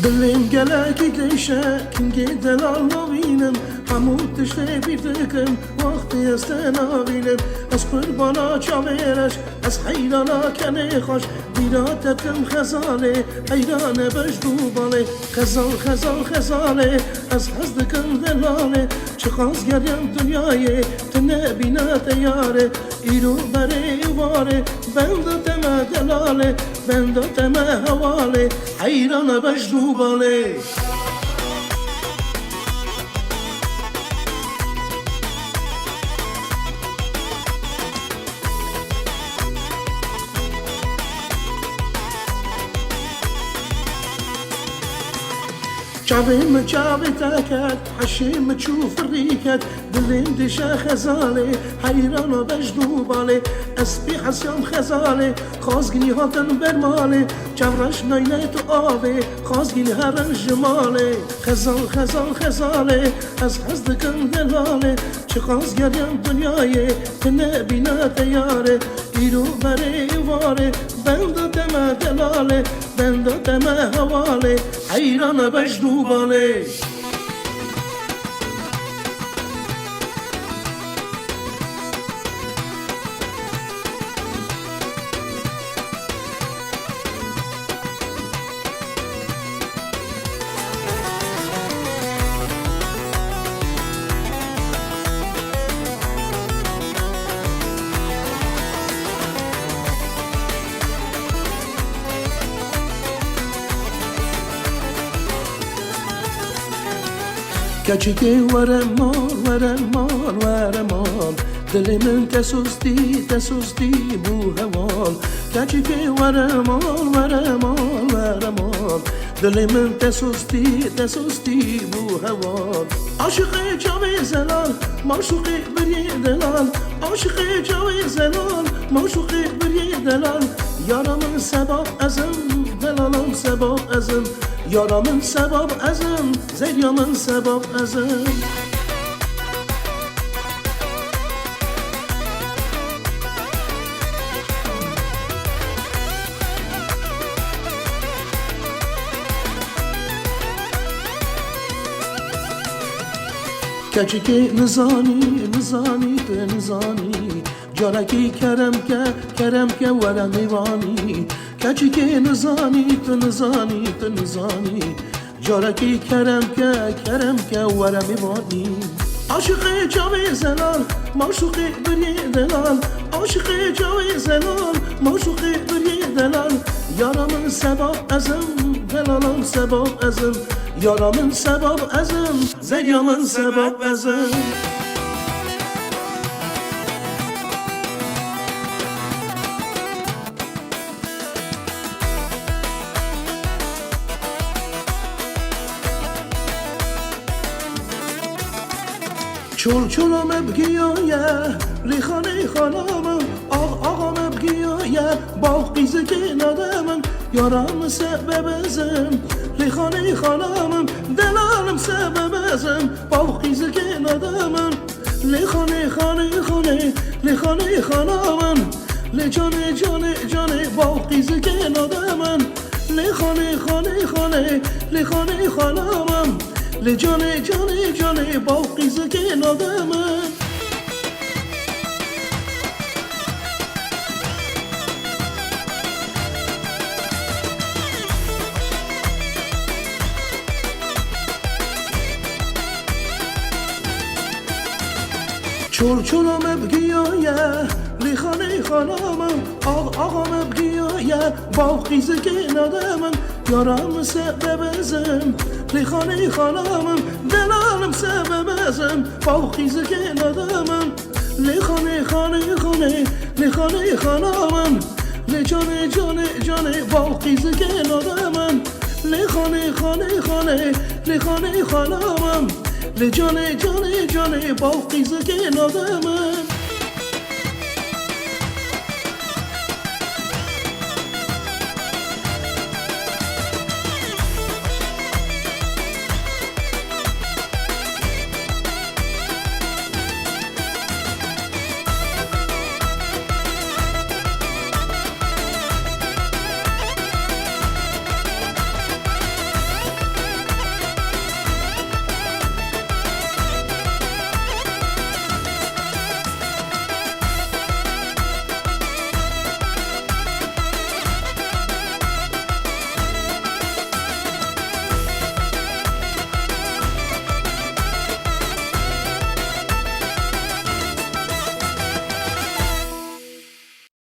دلم گلکی دیشه کنگی دلال نبینم همون تشته بیردکم وقتی است نبینم از قربانا چاویرش از حیرانا کنه خوش بیراتتم خزاله حیران بجدو باله خزال خزال خزاله از حزدکم دلاله چه خواست گریم دنیای تنه بینات یاره ایرو بره واره بندو تمه دلاله بندو تمه حواله حیران بجدو باله چاویم چاوی تاکد حشیم تشوف الريكد دلم دشا خزاله حيران بجدو باله اسبي حسيام خزاله خازگني هاتن برماله چورش نايله تو آوه خازگني هرن جماله خزال خزال خزاله از حزدکم دلاله چه خازگریم دنیای تنه بینات یاره ایرو بره واره بندو تمه دلاله بندو تمه حواله حیران بجدو باله کچکی ورمال ورمال ورمال دل من تسوستی بو هوال کچکی ورمال ورمال ورمال دل من تسوستی بو هوال عاشق جاوی زلال معشوق بری دلال عاشق جاوی زلال معشوق بری دلال یارم سبب ازم دلالم سبب ازم یارم سبب ازم زریام سبب ازم کچکی نزانی جارکی کرم که ورم میوانی کچکی نزانی جارکی کرم که ورم میوانی عاشق جاوی زلال معشوق بری دلال عاشق جاوی زلال معشوق بری دلال یارم سبب ازم دلالم سبب ازم یارم سبب ازم زریام سبب ازم چولم بگیایه ریخانه خانمم آقام بگیایه باغ قیزه که ندمم یارم سبب ازم ریخانه خانمم دلالم سبب ازم باغ قیزه که ندمم لیخانه خانمم لیجانه باغ قیزه که ندمم لیخانه خانمم جانه باقیزه که نادمه چولم بگیایه ریخانه خانمم آقام بگیایه باقیزه که نادمم یارم سبب ازم ریخانه خانمم دلالم سبب ازم باقیزه که ندمم لیخانه خانمم لیجانه باقیزه که ندمم لیخانه خانمم لیجانه باقیزه که ندمم